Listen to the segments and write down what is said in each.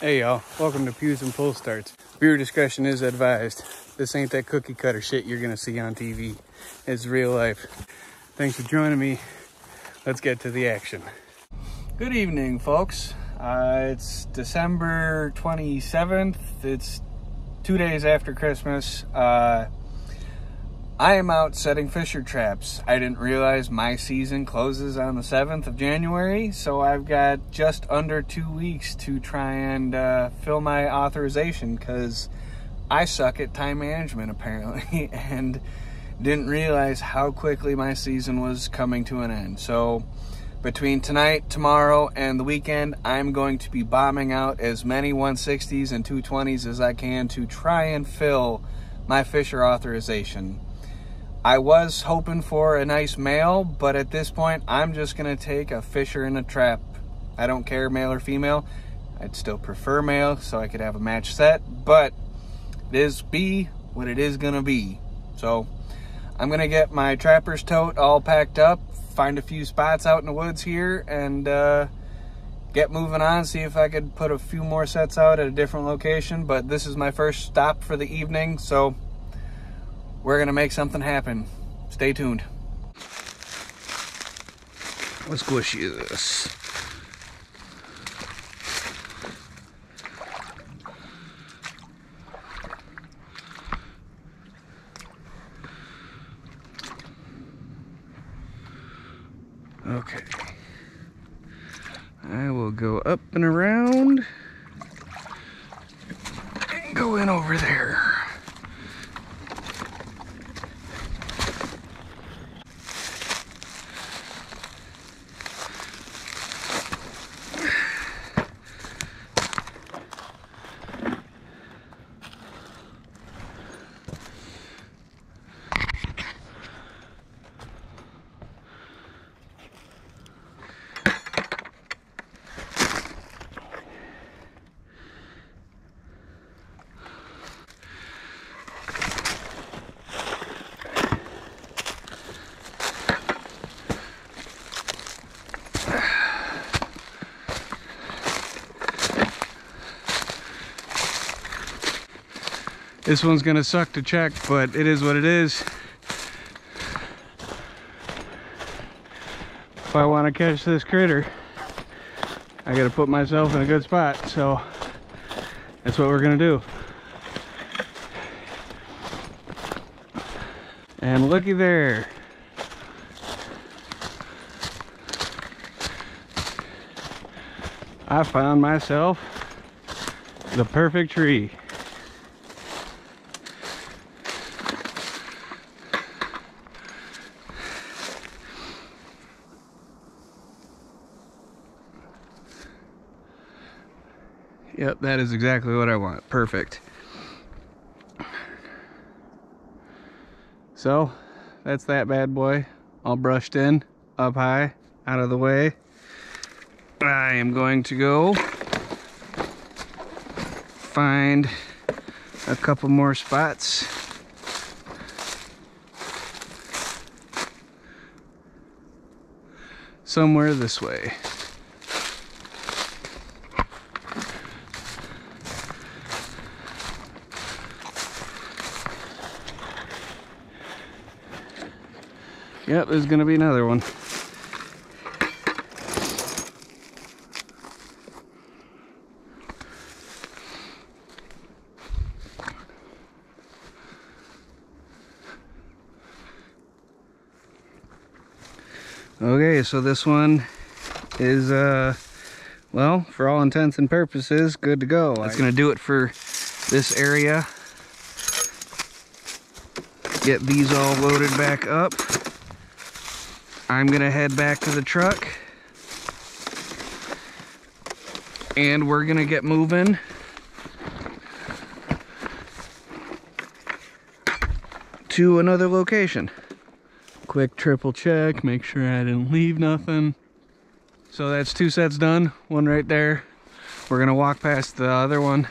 Hey y'all, welcome to Pews and Pull Starts. Viewer discretion is advised. This ain't that cookie cutter shit you're gonna see on TV. It's real life. Thanks for joining me. Let's get to the action. Good evening, folks. It's December 27th. It's 2 days after Christmas. I am out setting fisher traps. I didn't realize my season closes on the 7th of January, so I've got just under 2 weeks to try and fill my authorization because I suck at time management apparently and didn't realize how quickly my season was coming to an end. So between tonight, tomorrow, and the weekend, I'm going to be bombing out as many 160s and 220s as I can to try and fill my fisher authorization. I was hoping for a nice male, but at this point, I'm just gonna take a fisher in a trap. I don't care male or female. I'd still prefer male so I could have a match set, but it is be what it is gonna be. So I'm gonna get my trapper's tote all packed up, find a few spots out in the woods here, and get moving on, see if I could put a few more sets out at a different location. But this is my first stop for the evening, so we're gonna make something happen. Stay tuned. What squishy is this? Okay. I will go up and around and go in over there. This one's gonna suck to check, but it is what it is. If I want to catch this critter, I gotta put myself in a good spot, so that's what we're gonna do. And looky there. I found myself the perfect tree. Yep, that is exactly what I want. Perfect. So, that's that bad boy. All brushed in, up high, out of the way. I am going to go find a couple more spots. Somewhere this way. Yep, there's gonna be another one. Okay, so this one is, well, for all intents and purposes, good to go. That's gonna do it for this area. Get these all loaded back up. I'm gonna head back to the truck and we're gonna get moving to another location. Quick triple check, make sure I didn't leave nothing. So that's 2 sets done, one right there. We're gonna walk past the other one.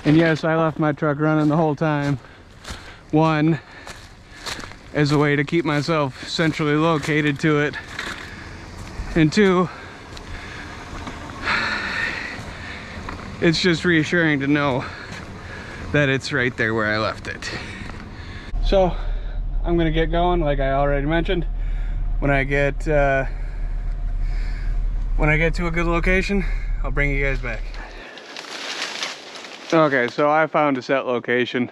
And yes, I left my truck running the whole time. One, as a way to keep myself centrally located to it. And two, it's just reassuring to know that it's right there where I left it. So I'm gonna get going, like I already mentioned. When I get to a good location, I'll bring you guys back. Okay, so I found a set location.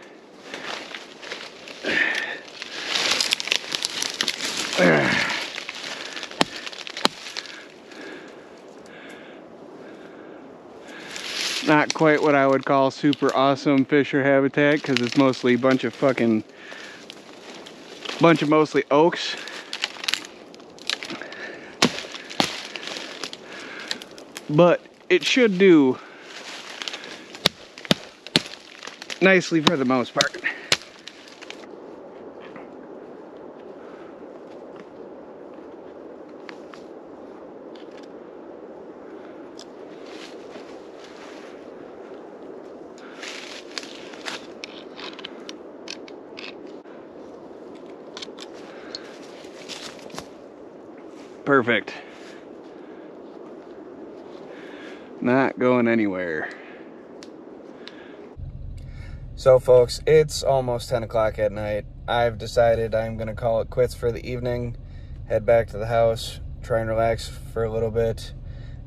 Not quite what I would call super awesome fisher habitat, because it's mostly a bunch of mostly oaks. But it should do nicely for the most part. Perfect. Not going anywhere. So folks, it's almost 10 o'clock at night. I've decided I'm gonna call it quits for the evening, head back to the house, try and relax for a little bit,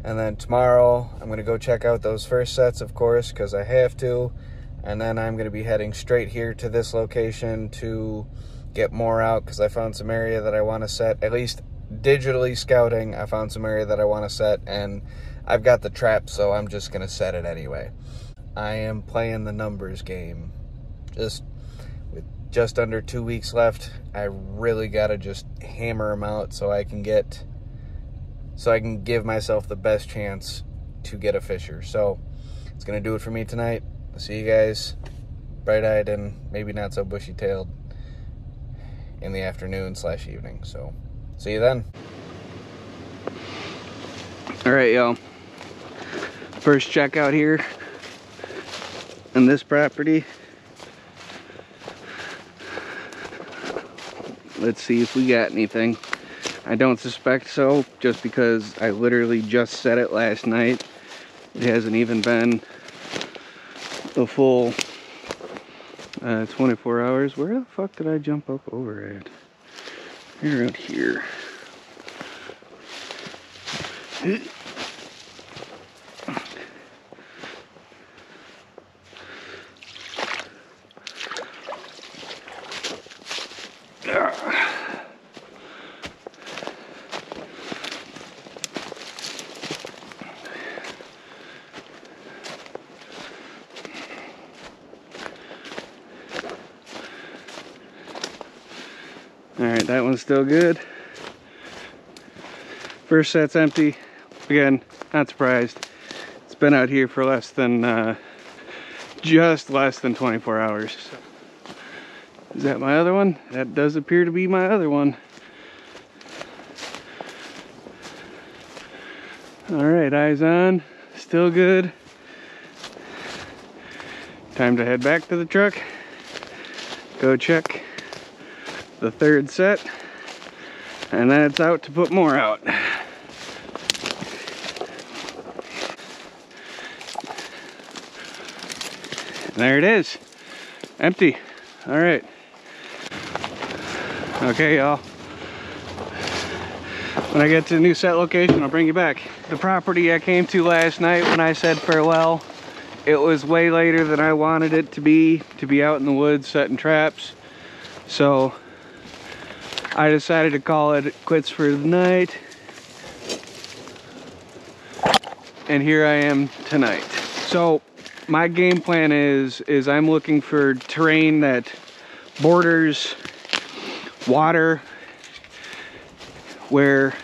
and then tomorrow I'm gonna go check out those first sets, of course, because I have to, and then I'm gonna be heading straight here to this location to get more out, because I found some area that I want to set, at least digitally scouting. I found some area that I want to set, and I've got the trap, so I'm just gonna set it anyway. I am playing the numbers game. With just under 2 weeks left, I really gotta just hammer them out so I can give myself the best chance to get a fisher. So it's gonna do it for me tonight. I'll see you guys bright-eyed and maybe not so bushy-tailed in the afternoon/evening. So see you then. All right, y'all. First check out here on this property. Let's see if we got anything. I don't suspect so, just because I literally just set it last night. It hasn't even been a full 24 hours. Where the fuck did I jump up over at? You're out here. Alright, that one's still good. First set's empty. Again, not surprised. It's been out here for just less than 24 hours. Is that my other one? That does appear to be my other one. Alright, eyes on. Still good. Time to head back to the truck. Go check the third set. And then it's out to put more out. There it is. Empty. All right. Okay, y'all. When I get to the new set location, I'll bring you back. The property I came to last night when I said farewell, it was way later than I wanted it to be out in the woods setting traps. So I decided to call it quits for the night. And here I am tonight. So my game plan is I'm looking for terrain that borders water, where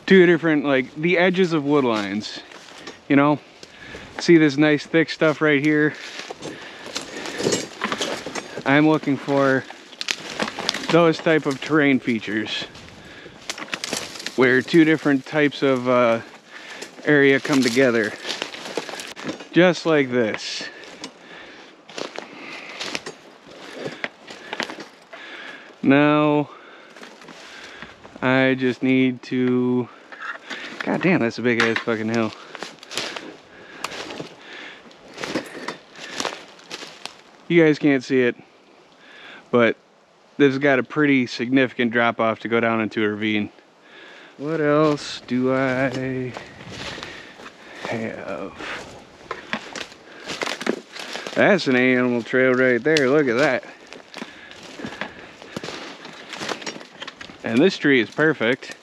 two different, like the edges of wood lines, you know? See this nice thick stuff right here? I'm looking for those type of terrain features where two different types of area come together, just like this. Now I just need to, god damn, that's a big ass fucking hill. You guys can't see it, but this has got a pretty significant drop off to go down into a ravine. What else do I have? That's an animal trail right there, look at that. And this tree is perfect.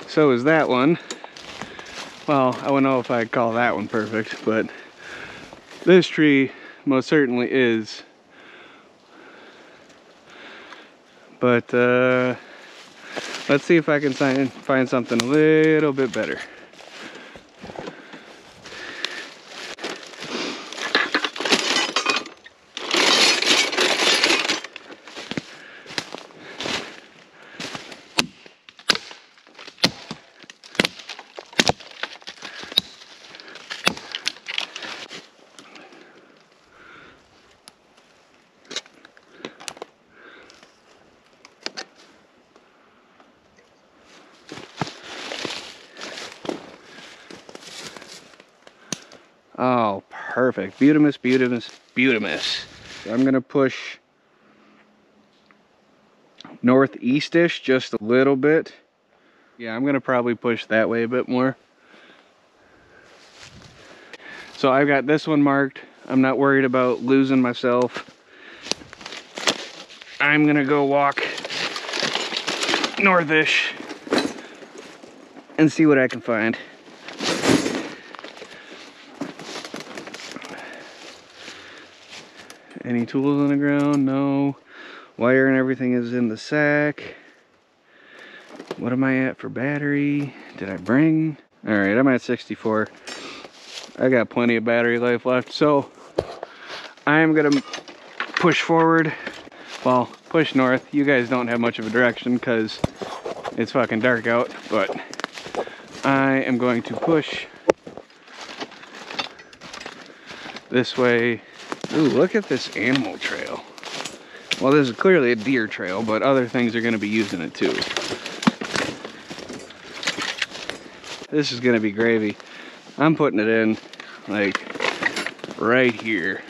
So is that one. Well, I wouldn't know if I'd call that one perfect, but this tree most certainly is. But let's see if I can find something a little bit better. Oh, perfect. Butamus, butamus, butamus. So I'm gonna push northeast-ish just a little bit. Yeah, I'm gonna probably push that way a bit more. So I've got this one marked. I'm not worried about losing myself. I'm gonna go walk northish and see what I can find. Any tools on the ground? No. Wire and everything is in the sack. What am I at for battery? Did I bring? All right, I'm at 64. I got plenty of battery life left, so I'm gonna push forward. Well, push north. You guys don't have much of a direction because it's fucking dark out, but I am going to push this way. Ooh, look at this animal trail. Well, this is clearly a deer trail, but other things are going to be using it too. This is going to be gravy. I'm putting it in, like, right here.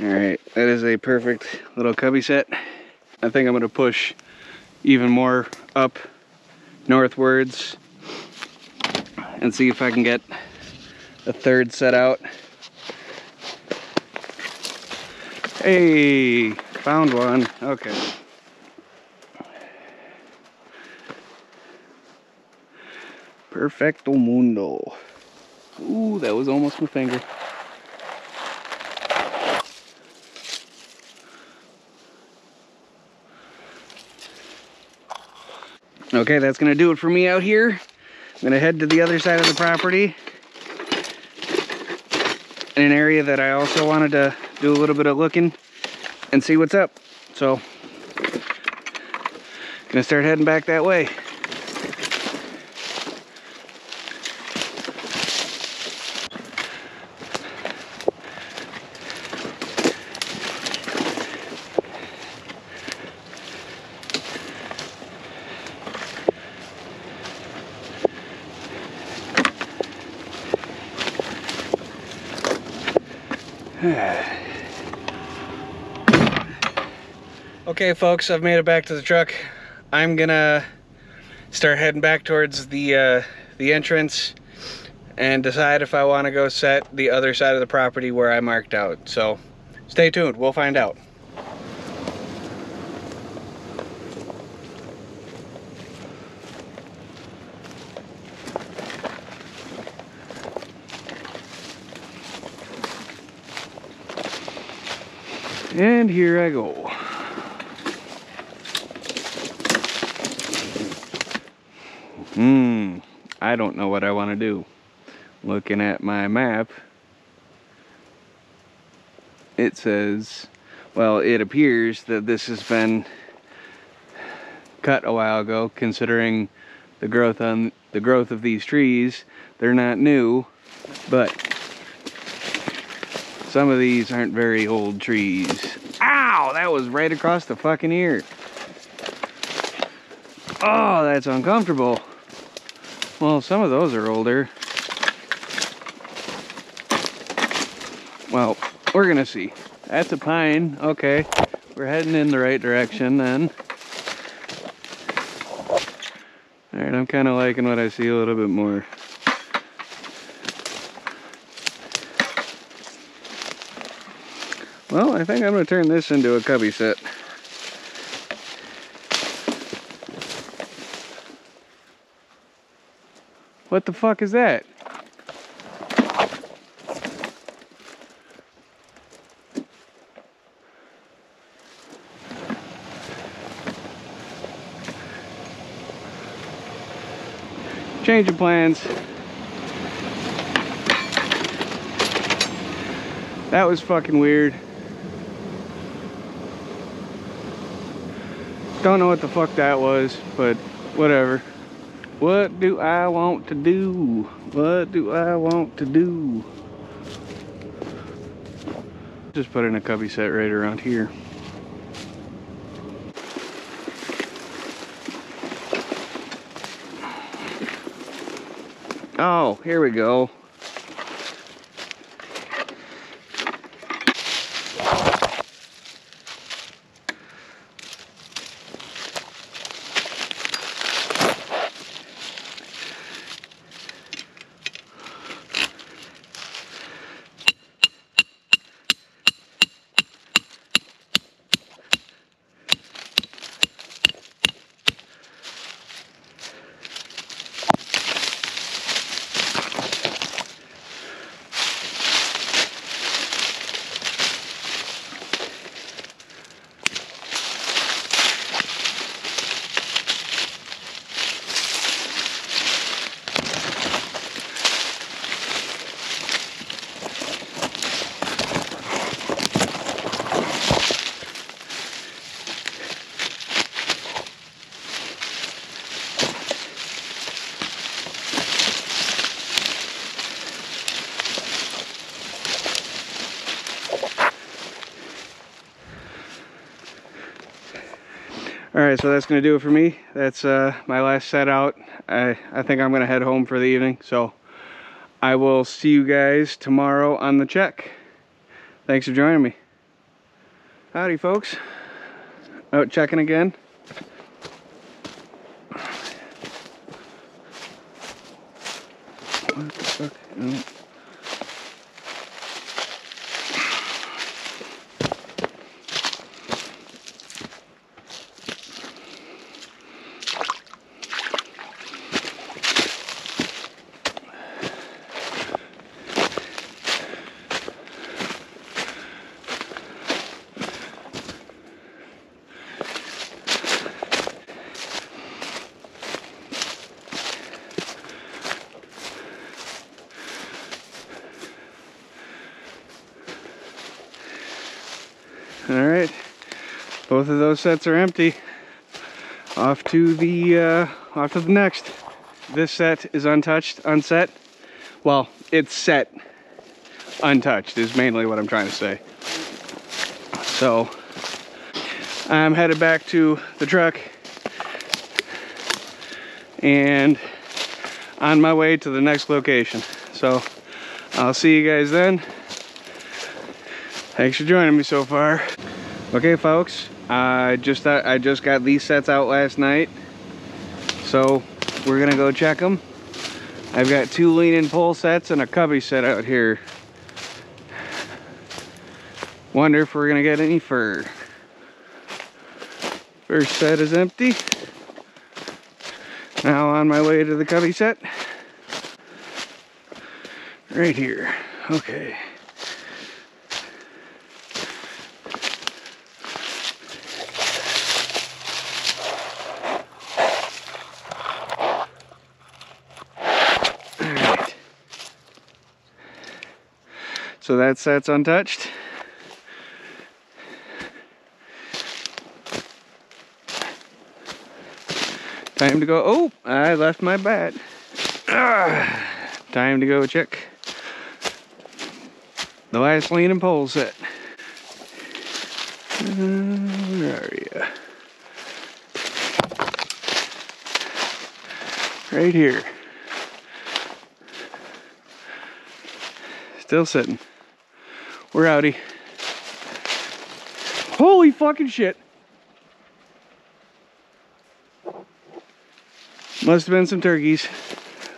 Alright, that is a perfect little cubby set. I think I'm going to push even more up northwards and see if I can get a third set out. Hey, found one. Okay. Perfecto mundo. Ooh, that was almost my finger. Okay, that's gonna do it for me out here. I'm gonna head to the other side of the property in an area that I also wanted to do a little bit of looking and see what's up. So, gonna start heading back that way. Okay folks, I've made it back to the truck. I'm gonna start heading back towards the entrance and decide if I want to go set the other side of the property where I marked out. So stay tuned, we'll find out. And here I go. I don't know what I want to do. Looking at my map, it says, well, it appears that this has been cut a while ago, considering the growth of these trees. They're not new, but some of these aren't very old trees. Ow! That was right across the fucking ear. Oh, that's uncomfortable. Well, some of those are older. Well, we're gonna see. That's a pine. Okay, we're heading in the right direction then. Alright, I'm kind of liking what I see a little bit more. Well, I think I'm gonna turn this into a cubby set. What the fuck is that? Change of plans. That was fucking weird. Don't know what the fuck that was, but whatever. What do I want to do? What do I want to do? Just put in a cubby set right around here. Oh, here we go. Alright, so that's going to do it for me. That's my last set out. I think I'm going to head home for the evening. So I will see you guys tomorrow on the check. Thanks for joining me. Howdy folks, out checking again. What the fuck? Oh. All right, both of those sets are empty. Off to the next. This set is untouched, unset. Well, it's set, untouched is mainly what I'm trying to say. So I'm headed back to the truck and on my way to the next location. So I'll see you guys then. Thanks for joining me so far. Okay folks, I just got these sets out last night, so we're gonna go check them. I've got 2 lean and pull sets and a cubby set out here. Wonder if we're gonna get any fur. First set is empty. Now on my way to the cubby set. Right here, okay. So that set's untouched. Time to go. Oh, I left my bat. Time to go check the last lean and pole set. Where are you? Right here. Still sitting. We're outie. Holy fucking shit. Must have been some turkeys.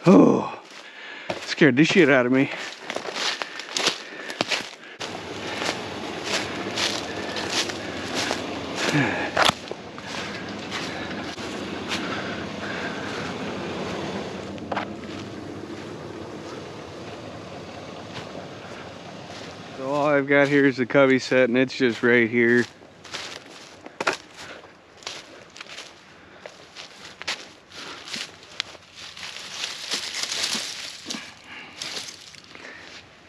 Oh, scared the shit out of me. So all I've got here is the cubby set, and it's just right here.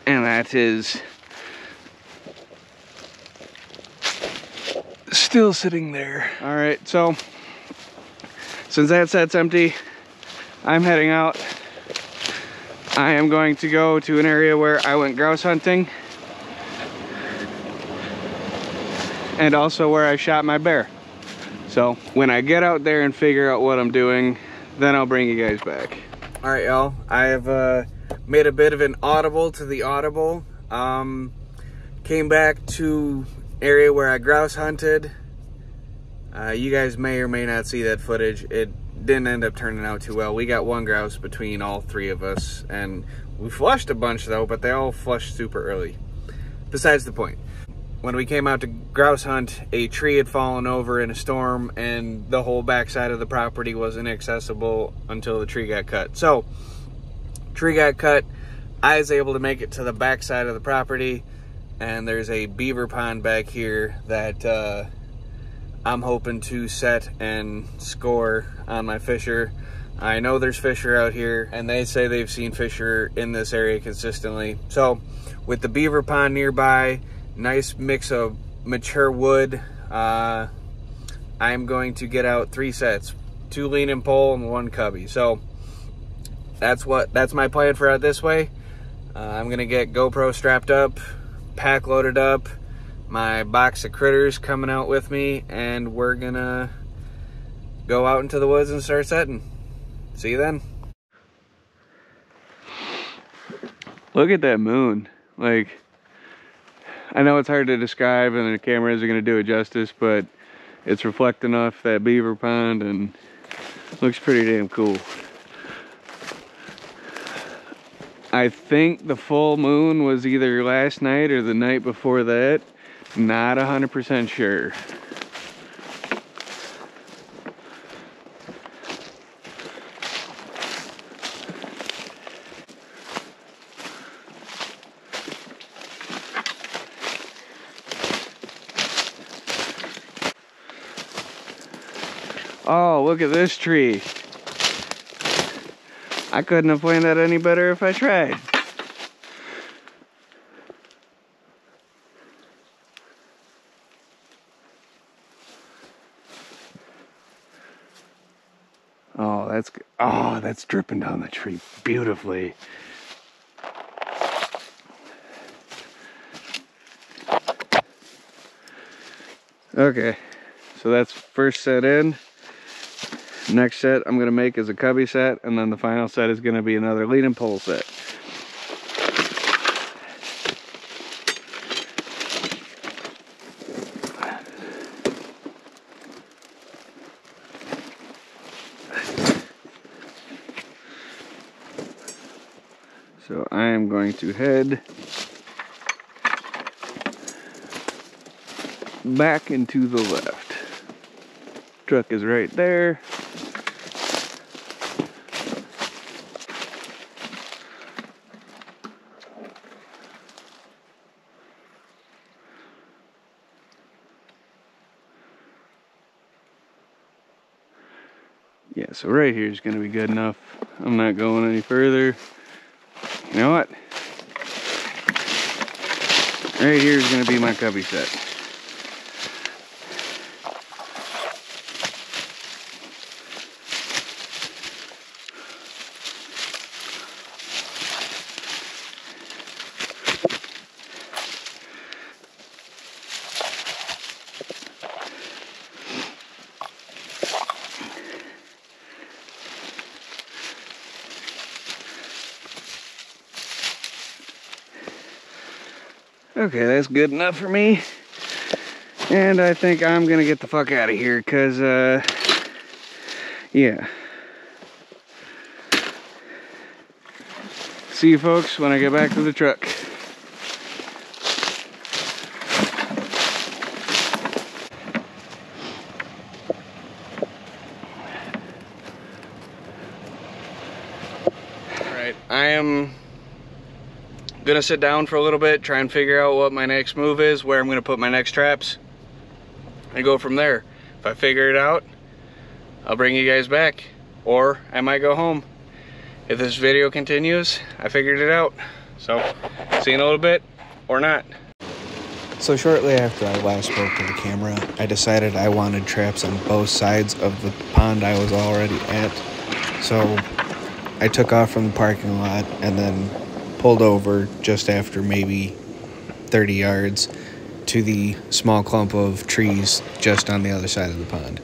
And that is still sitting there. All right, so since that set's empty, I'm heading out. I am going to go to an area where I went grouse hunting and also where I shot my bear. So when I get out there and figure out what I'm doing, then I'll bring you guys back. All right, y'all, I have made a bit of an audible to the audible. Came back to area where I grouse hunted. You guys may or may not see that footage. It didn't end up turning out too well. We got 1 grouse between all 3 of us, and we flushed a bunch though, but they all flushed super early. Besides the point. When we came out to grouse hunt, a tree had fallen over in a storm and the whole backside of the property was inaccessible until the tree got cut. So, tree got cut, I was able to make it to the backside of the property, and there's a beaver pond back here that I'm hoping to set and score on my fisher. I know there's fisher out here, and they say they've seen fisher in this area consistently. So, with the beaver pond nearby, nice mix of mature wood, I'm going to get out 3 sets, 2 lean and pole and 1 cubby. So that's my plan for out this way. I'm gonna get GoPro strapped up, pack loaded up, my box of critters coming out with me, and we're gonna go out into the woods and start setting. See you then. Look at that moon. Like, I know it's hard to describe and the camera isn't going to do it justice, but it's reflecting off that beaver pond and looks pretty damn cool. I think the full moon was either last night or the night before that. Not 100% sure. Oh, look at this tree. I couldn't have planned that any better if I tried. Oh, that's dripping down the tree beautifully. Okay, so that's first set in. Next set I'm gonna make is a cubby set, and then the final set is gonna be another lead and pole set. So I am going to head back and to the left. Truck is right there. Yeah, so right here is going to be good enough. I'm not going any further. You know what? Right here is going to be my cubby set. Okay, that's good enough for me. And I think I'm gonna get the fuck out of here, cause yeah. See you folks when I get back to the truck. Alright, I am gonna sit down for a little bit, try and figure out what my next move is, where I'm gonna put my next traps, and go from there. If I figure it out, I'll bring you guys back, or I might go home. If this video continues, I figured it out. So, see you in a little bit, or not. So shortly after I last spoke to the camera, I decided I wanted traps on both sides of the pond I was already at. So I took off from the parking lot and then pulled over just after maybe 30 yards to the small clump of trees just on the other side of the pond.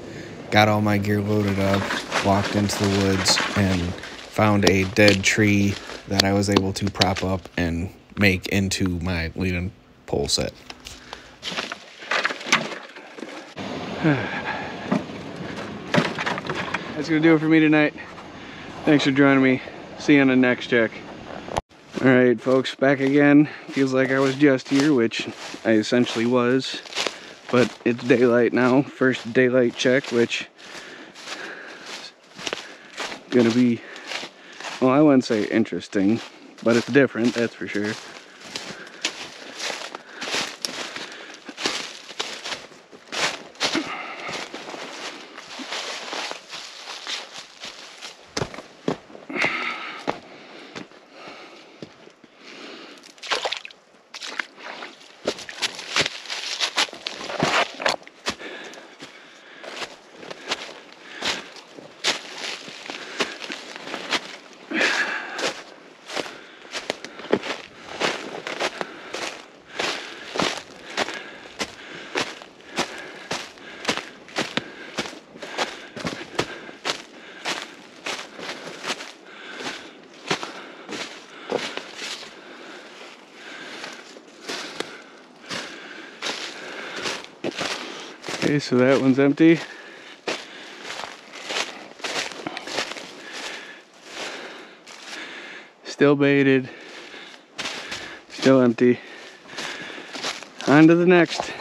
Got all my gear loaded up, walked into the woods, and found a dead tree that I was able to prop up and make into my lead and pole set. That's gonna do it for me tonight. Thanks for joining me. See you on the next check. Alright folks, back again. Feels like I was just here, which I essentially was. But it's daylight now. First daylight check, which is gonna be, well, I wouldn't say interesting, but it's different, that's for sure. Okay, so that one's empty. Still baited. Still empty. On to the next.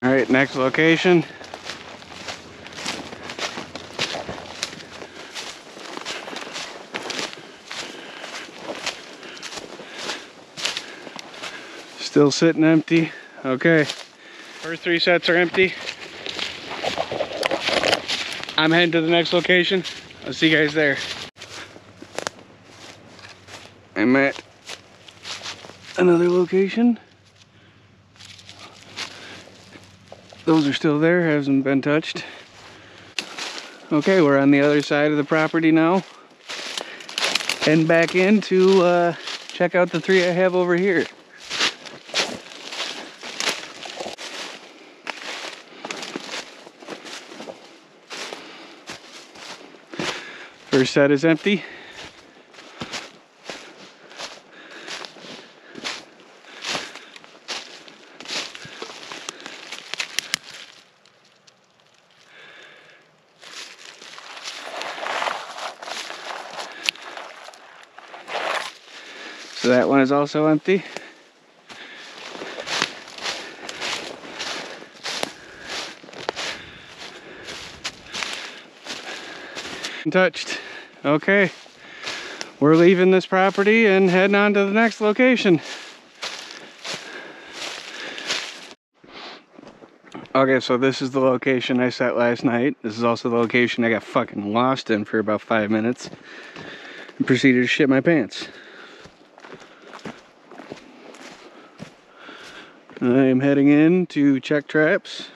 All right, next location. Still sitting empty. Okay. First 3 sets are empty. I'm heading to the next location. I'll see you guys there. I'm at another location. Those are still there, hasn't been touched. Okay, we're on the other side of the property now. Heading back in to check out the 3 I have over here. First set is empty. So that one is also empty. Touched. Okay, we're leaving this property and heading on to the next location. Okay, so this is the location I set last night. This is also the location I got fucking lost in for about 5 minutes and proceeded to shit my pants. I am heading in to check traps,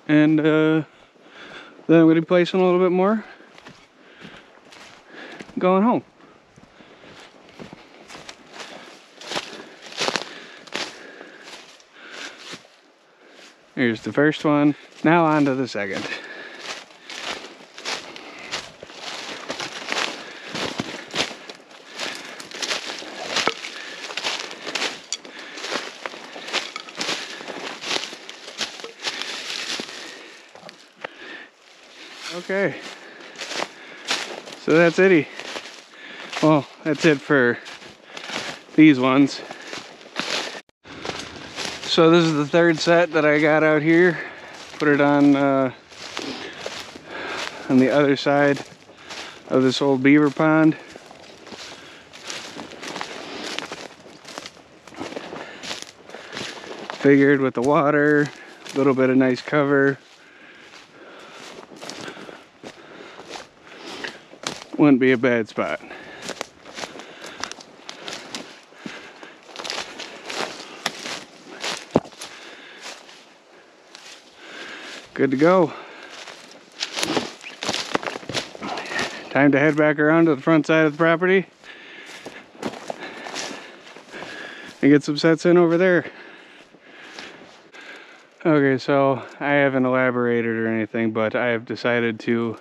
and then I'm going to be placing a little bit more. Going home. Here's the first one. Now on to the second. Okay. So that's it. Well, that's it for these ones. So this is the 3rd set that I got out here. Put it on the other side of this old beaver pond. Figured with the water, a little bit of nice cover, wouldn't be a bad spot. Good to go. Time to head back around to the front side of the property and get some sets in over there. Okay, so I haven't elaborated or anything, but I have decided to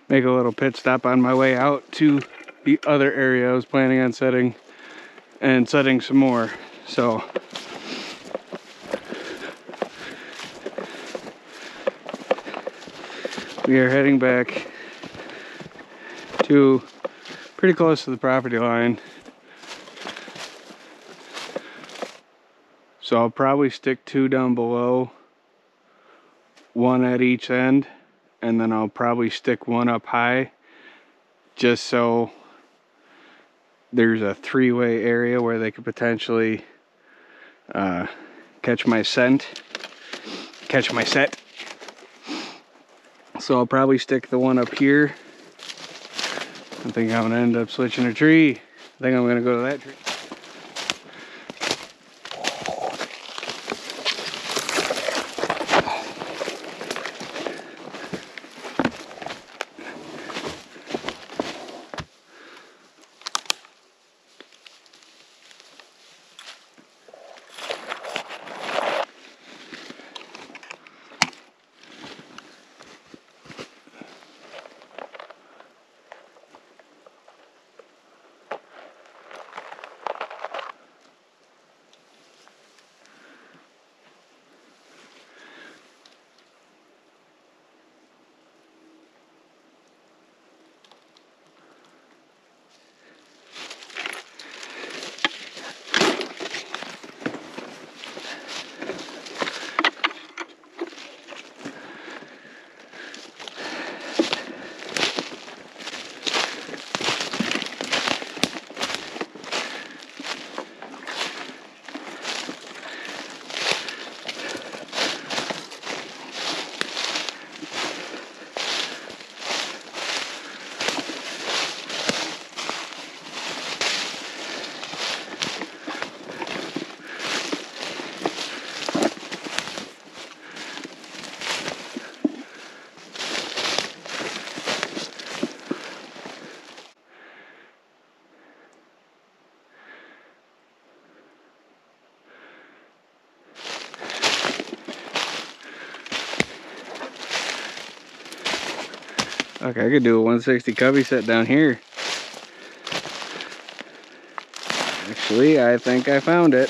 make a little pit stop on my way out to the other area I was planning on setting and setting some more. So we are heading back to pretty close to the property line. So I'll probably stick 2 down below, 1 at each end, and then I'll probably stick 1 up high, just so there's a 3-way area where they could potentially catch my set. So I'll probably stick the 1 up here. I think I'm gonna end up switching a tree. I think I'm gonna go to that tree. Okay, I could do a 160 cubby set down here. Actually, I think I found it.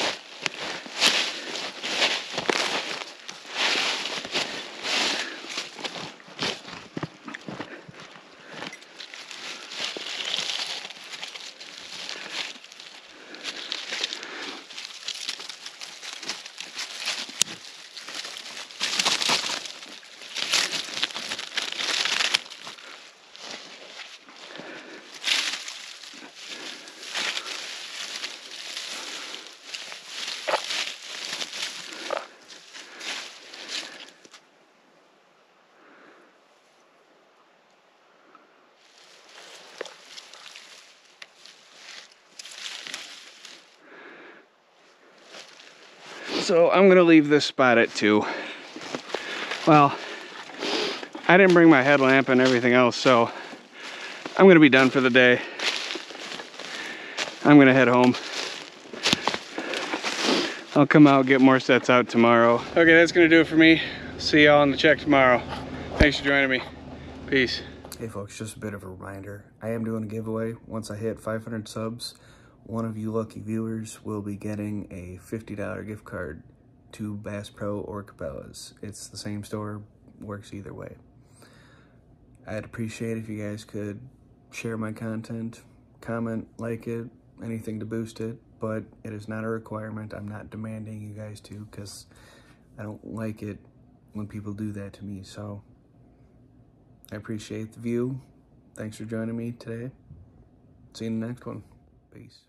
So I'm gonna leave this spot at 2. Well, I didn't bring my headlamp and everything else, so I'm gonna be done for the day. I'm gonna head home. I'll come out, get more sets out tomorrow. Okay, that's gonna do it for me. See y'all on the check tomorrow. Thanks for joining me. Peace. Hey folks, just a bit of a reminder. I am doing a giveaway. Once I hit 500 subs, one of you lucky viewers will be getting a $50 gift card to Bass Pro or Cabela's. It's the same store, works either way. I'd appreciate if you guys could share my content, comment, like it, anything to boost it, but it is not a requirement. I'm not demanding you guys to, because I don't like it when people do that to me. So I appreciate the view. Thanks for joining me today. See you in the next one. Peace.